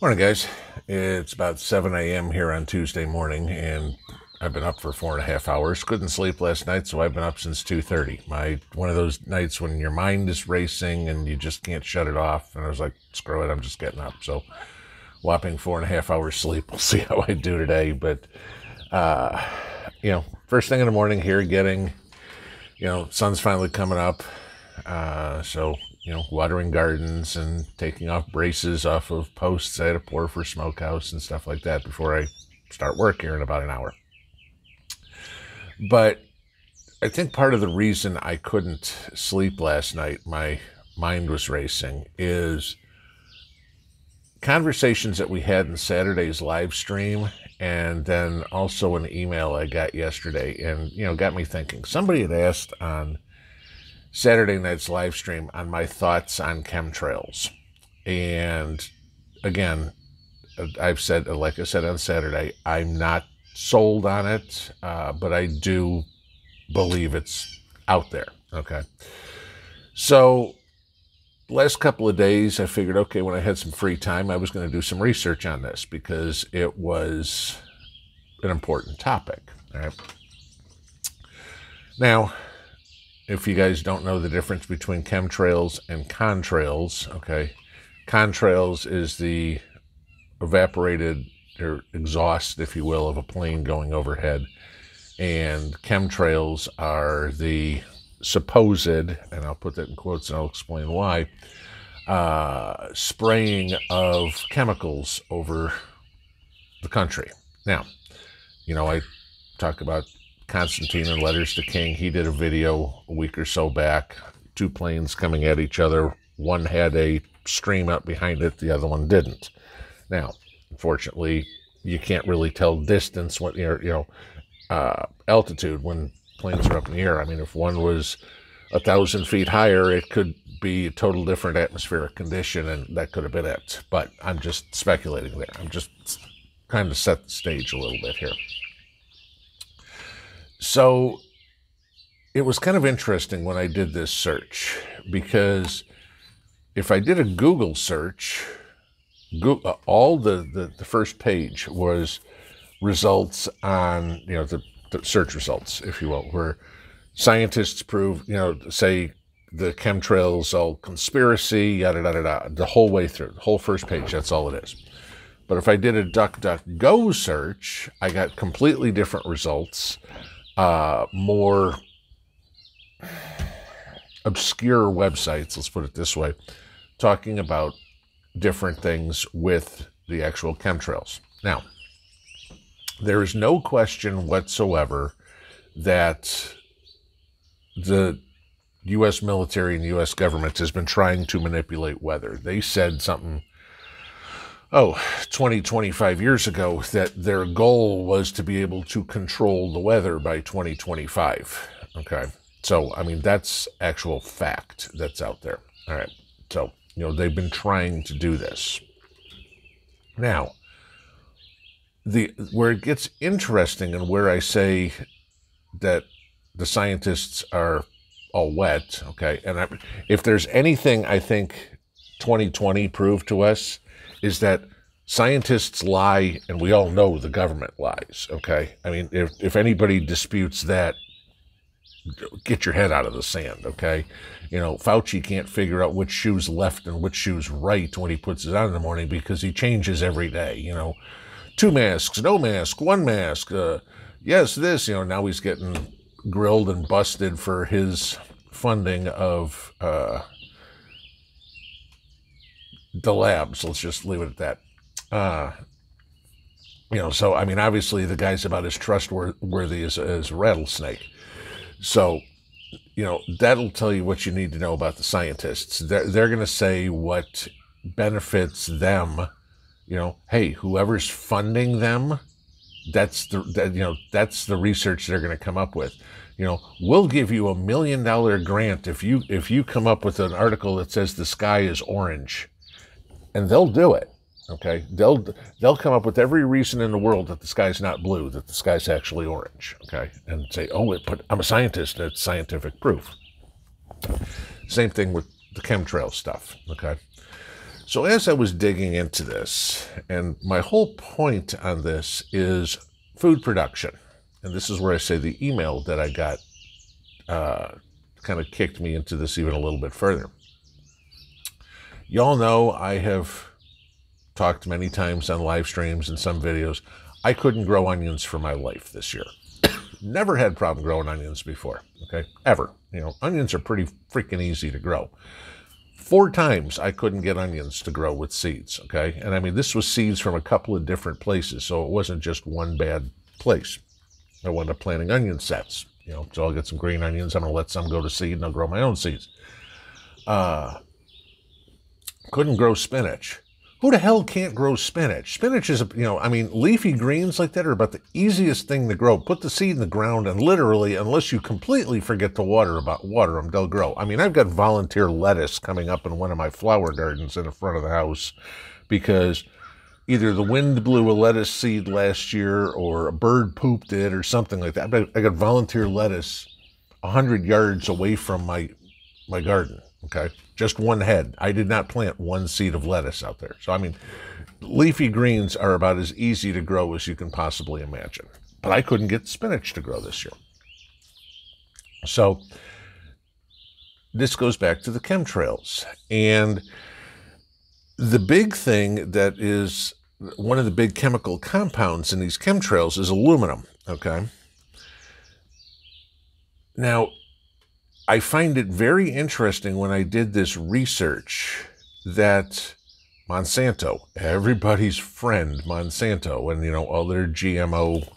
Morning, guys. It's about 7 a.m. here on Tuesday morning, and I've been up for 4.5 hours. Couldn't sleep last night, so I've been up since 2:30. One of those nights when your mind is racing and you just can't shut it off. And I was like, screw it, I'm just getting up. So, whopping 4.5 hours sleep. We'll see how I do today. But, first thing in the morning here, sun's finally coming up. Watering gardens and taking off braces off of posts I had to pour for smokehouse and stuff like that before I start work here in about an hour. But I think part of the reason I couldn't sleep last night, my mind was racing, is conversations that we had in Saturday's live stream, and then also an email I got yesterday, and got me thinking. Somebody had asked on Saturday night's live stream on my thoughts on chemtrails. And again, I've said, like I said on Saturday, I'm not sold on it, but I do believe it's out there. Okay. So last couple of days, I figured, okay, when I had some free time, I was going to do some research on this because it was an important topic. All right. Now, if you guys don't know the difference between chemtrails and contrails, okay, contrails is the evaporated or exhaust, if you will, of a plane going overhead, and chemtrails are the supposed, and I'll put that in quotes and I'll explain why, spraying of chemicals over the country. Now, I talk about Constantine and Letters to King. He did a video a week or so back, two planes coming at each other. One had a stream up behind it, the other one didn't. Now, unfortunately, you can't really tell distance when altitude when planes are up in the air. I mean, if one was 1,000 feet higher, it could be a total different atmospheric condition, and that could have been it. But I'm just speculating there. I'm just trying to set the stage a little bit here. So it was kind of interesting when I did this search, because if I did a Google search, all the first page was results on, the search results, if you will, where scientists prove, say the chemtrails all conspiracy, yada, yada, yada, the whole way through, the whole first page, that's all it is. But if I did a DuckDuckGo search, I got completely different results. More obscure websites, let's put it this way, talking about different things with the actual chemtrails. Now, there is no question whatsoever that the U.S. military and U.S. government has been trying to manipulate weather. They said something 20, 25 years ago that their goal was to be able to control the weather by 2025. Okay. So, I mean, that's actual fact that's out there. All right. So, they've been trying to do this. Now, where it gets interesting and where I say that the scientists are all wet, okay, and if there's anything I think 2020 proved to us, is that scientists lie, and we all know the government lies, okay? I mean, if anybody disputes that, get your head out of the sand, okay? Fauci can't figure out which shoe's left and which shoe's right when he puts it on in the morning because he changes every day, 2 masks, no mask, 1 mask, yes, this, now he's getting grilled and busted for his funding of the labs. Let's just leave it at that. So, I mean, obviously the guy's about as trustworthy as a rattlesnake. So, that'll tell you what you need to know about the scientists. They're going to say what benefits them. Hey, whoever's funding them, that's the research they're going to come up with. We'll give you $1 million grant if you come up with an article that says the sky is orange. And they'll do it, okay? They'll come up with every reason in the world that the sky's not blue, that the sky's actually orange, okay? And say, but I'm a scientist, and it's scientific proof. Same thing with the chemtrail stuff, okay? So as I was digging into this, and my whole point on this is food production, and this is where I say the email that I got kind of kicked me into this even a little bit further. Y'all know I have talked many times on live streams and some videos. I couldn't grow onions for my life this year. Never had a problem growing onions before, okay? Ever. You know, onions are pretty freaking easy to grow. 4 times I couldn't get onions to grow with seeds, okay? And I mean, this was seeds from a couple of different places, so it wasn't just one bad place. I wound up planting onion sets, you know, so I'll get some green onions. I'm going to let some go to seed, and I'll grow my own seeds. Couldn't grow spinach. Who the hell can't grow spinach? Spinach is, you know, I mean, leafy greens like that are about the easiest thing to grow. Put the seed in the ground, and literally, unless you completely forget to water them, they'll grow. I mean, I've got volunteer lettuce coming up in one of my flower gardens in the front of the house because either the wind blew a lettuce seed last year or a bird pooped it or something like that. I got volunteer lettuce 100 yards away from my garden, okay? Just one head. I did not plant one seed of lettuce out there. So, I mean, leafy greens are about as easy to grow as you can possibly imagine. But I couldn't get spinach to grow this year. So, this goes back to the chemtrails. And the big thing that is one of the big chemical compounds in these chemtrails is aluminum, okay? Now, I find it very interesting when I did this research that Monsanto, everybody's friend Monsanto, and, you know, all their GMO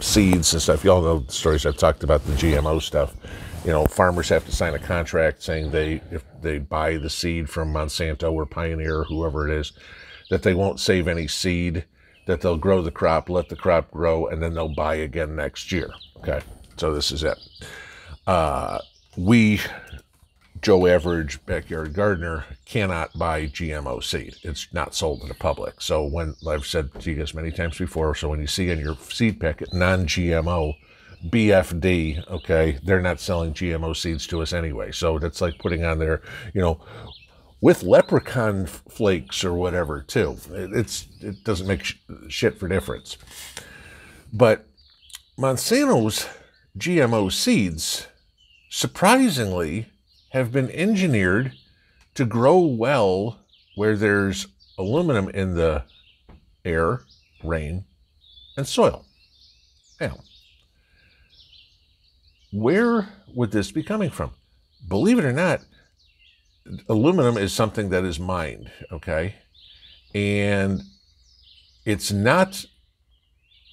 seeds and stuff. Y'all know the stories I've talked about, the GMO stuff. You know, farmers have to sign a contract saying if they buy the seed from Monsanto or Pioneer or whoever it is, that they won't save any seed, that they'll grow the crop, let the crop grow, and then they'll buy again next year. Okay, so this is it. We, Joe Average Backyard Gardener, cannot buy GMO seed. It's not sold to the public. So when, I've said to you guys many times before, so when you see in your seed packet non-GMO, BFD, okay, they're not selling GMO seeds to us anyway. So that's like putting on there, you know, with leprechaun flakes or whatever too. It doesn't make shit for difference. But Monsanto's GMO seeds, surprisingly, have been engineered to grow well where there's aluminum in the air, rain, and soil. Now, where would this be coming from? Believe it or not, aluminum is something that is mined, okay? And it's not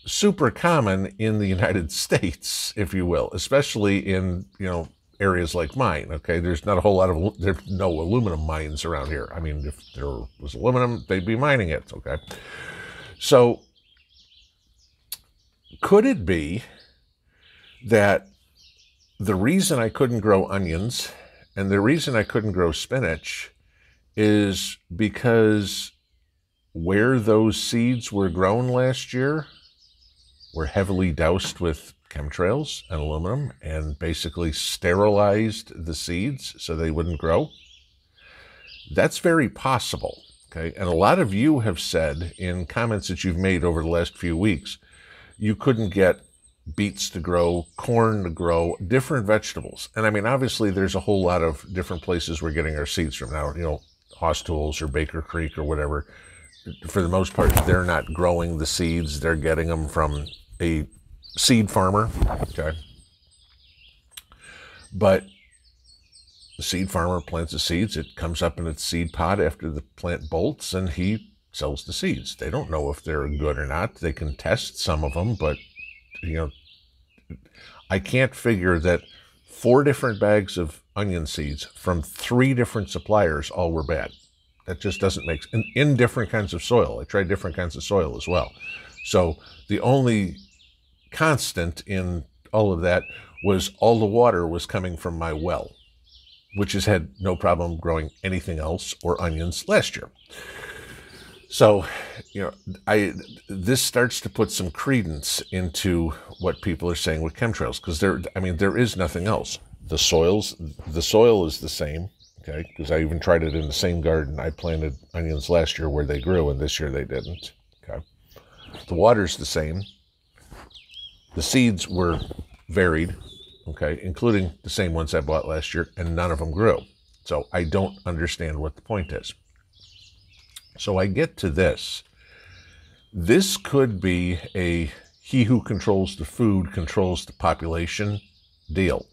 super common in the United States, if you will, especially in, you know, areas like mine, okay? There's not a whole lot of, there's no aluminum mines around here. I mean, if there was aluminum, they'd be mining it, okay? So, could it be that the reason I couldn't grow onions and the reason I couldn't grow spinach is because where those seeds were grown last year were heavily doused with chemtrails and aluminum and basically sterilized the seeds so they wouldn't grow? That's very possible, okay? And a lot of you have said in comments that you've made over the last few weeks, you couldn't get beets to grow, corn to grow, different vegetables. And I mean, obviously there's a whole lot of different places we're getting our seeds from now, you know, Hoss Tools or Baker Creek or whatever. For the most part, they're not growing the seeds. They're getting them from a seed farmer, okay? But the seed farmer plants the seeds. It comes up in its seed pod after the plant bolts, and he sells the seeds. They don't know if they're good or not. They can test some of them, but, you know, I can't figure that 4 different bags of onion seeds from 3 different suppliers all were bad. That just doesn't make sense. In different kinds of soil. I tried different kinds of soil as well. So the only constant in all of that was all the water was coming from my well, which has had no problem growing anything else or onions last year. So, you know, this starts to put some credence into what people are saying with chemtrails, because there is nothing else. The soil is the same, okay? Because I even tried it in the same garden. I planted onions last year where they grew, and this year they didn't, okay? The water's the same. The seeds were varied, okay, including the same ones I bought last year, and none of them grew. So I don't understand what the point is. So I get to this. This could be a he who controls the food controls the population deal.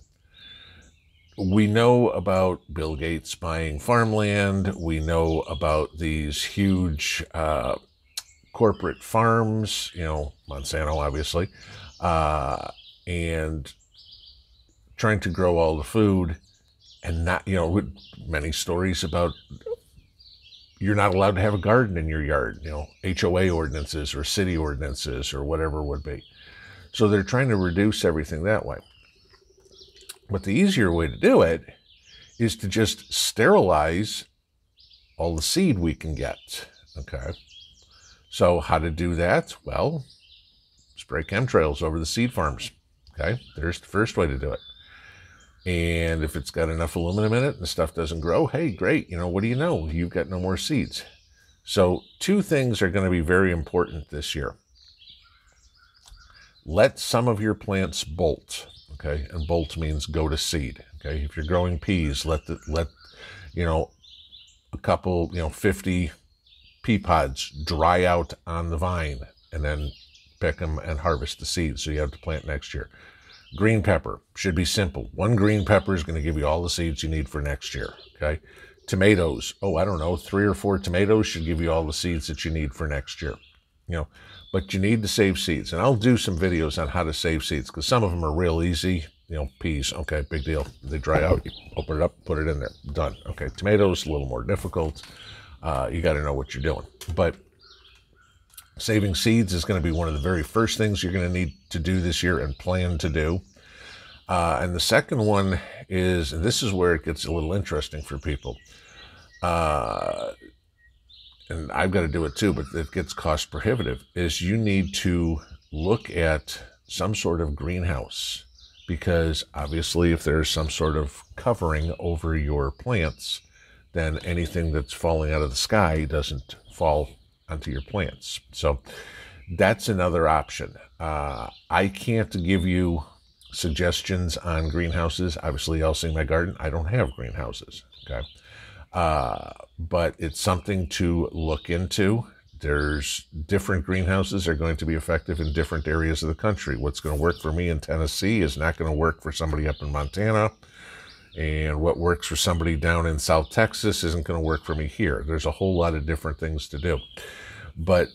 We know about Bill Gates buying farmland. We know about these huge corporate farms, you know, Monsanto, obviously, and trying to grow all the food, and not, you know, with many stories about you're not allowed to have a garden in your yard, you know, HOA ordinances or city ordinances or whatever it would be. So they're trying to reduce everything that way. But the easier way to do it is to just sterilize all the seed we can get, okay? So how to do that? Well, spray chemtrails over the seed farms, okay? There's the first way to do it. And if it's got enough aluminum in it and the stuff doesn't grow, hey, great. You know, what do you know? You've got no more seeds. So two things are going to be very important this year. Let some of your plants bolt, okay? And bolt means go to seed, okay? If you're growing peas, let you know, a couple, you know, 50 pea pods dry out on the vine, and then pick them and harvest the seeds so you have to plant next year. Green pepper should be simple. One green pepper is going to give you all the seeds you need for next year, okay? Tomatoes, I don't know, 3 or 4 tomatoes should give you all the seeds that you need for next year, you know? But you need to save seeds, and I'll do some videos on how to save seeds, because some of them are real easy. You know, peas, okay, big deal. They dry out, you open it up, put it in there, done. Okay, tomatoes, a little more difficult. You got to know what you're doing. But saving seeds is going to be one of the very first things you're going to need to do this year and plan to do. And the second one is, and this is where it gets a little interesting for people, and I've got to do it too, but it gets cost prohibitive, is you need to look at some sort of greenhouse, because obviously if there's some sort of covering over your plants, then anything that's falling out of the sky doesn't fall onto your plants. So that's another option. I can't give you suggestions on greenhouses. Obviously, y'all see my garden. I don't have greenhouses, okay? But it's something to look into. There's different greenhouses that are going to be effective in different areas of the country. What's going to work for me in Tennessee is not going to work for somebody up in Montana. And what works for somebody down in South Texas isn't going to work for me here. There's a whole lot of different things to do. But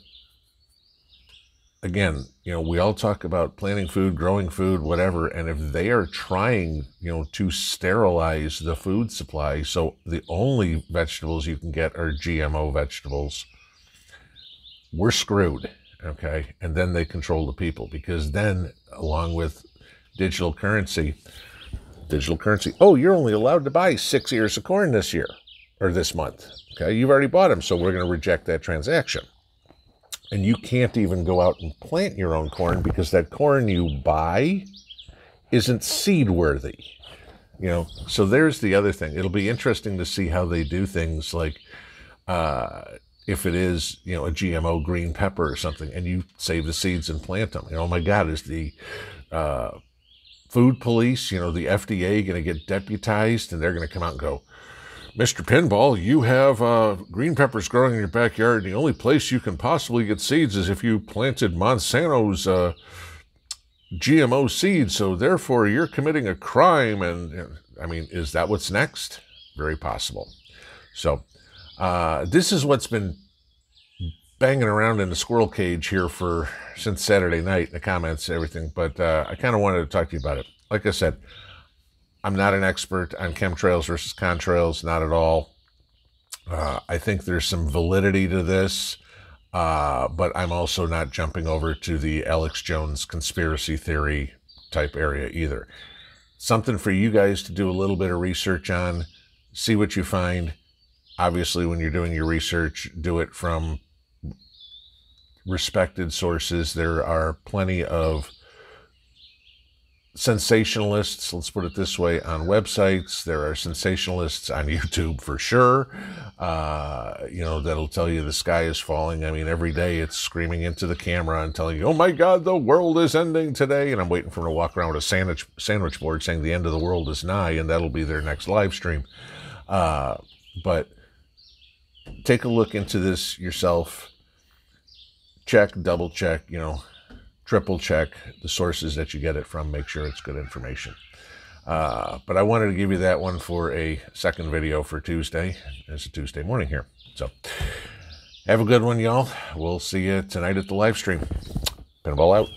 again, you know, we all talk about planting food, growing food, whatever. And if they are trying, you know, to sterilize the food supply, so the only vegetables you can get are GMO vegetables, we're screwed, okay? And then they control the people, because then, along with digital currency, oh, you're only allowed to buy 6 ears of corn this year, or this month, okay? You've already bought them, so we're going to reject that transaction. And you can't even go out and plant your own corn, because that corn you buy isn't seed worthy, you know? So there's the other thing. It'll be interesting to see how they do things, like if it is, you know, a GMO green pepper or something, and you save the seeds and plant them. You know, oh my God, is the food police, you know, the FDA going to get deputized, and they're going to come out and go, Mr. Pinball, you have green peppers growing in your backyard. The only place you can possibly get seeds is if you planted Monsanto's GMO seeds, so therefore you're committing a crime. And I mean, is that what's next? Very possible. So this is what's been banging around in the squirrel cage here since Saturday night, in the comments and everything, but I kind of wanted to talk to you about it. Like I said, I'm not an expert on chemtrails versus contrails, not at all. I think there's some validity to this, but I'm also not jumping over to the Alex Jones conspiracy theory type area either. Something for you guys to do a little bit of research on, see what you find. Obviously, when you're doing your research, do it from respected sources. There are plenty of sensationalists, let's put it this way, on websites. There are sensationalists on YouTube for sure. That'll tell you the sky is falling. I mean, every day it's screaming into the camera and telling you, oh my God, the world is ending today. And I'm waiting for them to walk around with a sandwich board saying the end of the world is nigh, and that'll be their next live stream. But take a look into this yourself. Check, double check, triple check the sources that you get it from. Make sure it's good information. But I wanted to give you that one for a second video for Tuesday. It's a Tuesday morning here. So have a good one, y'all. We'll see you tonight at the live stream. Pinball out.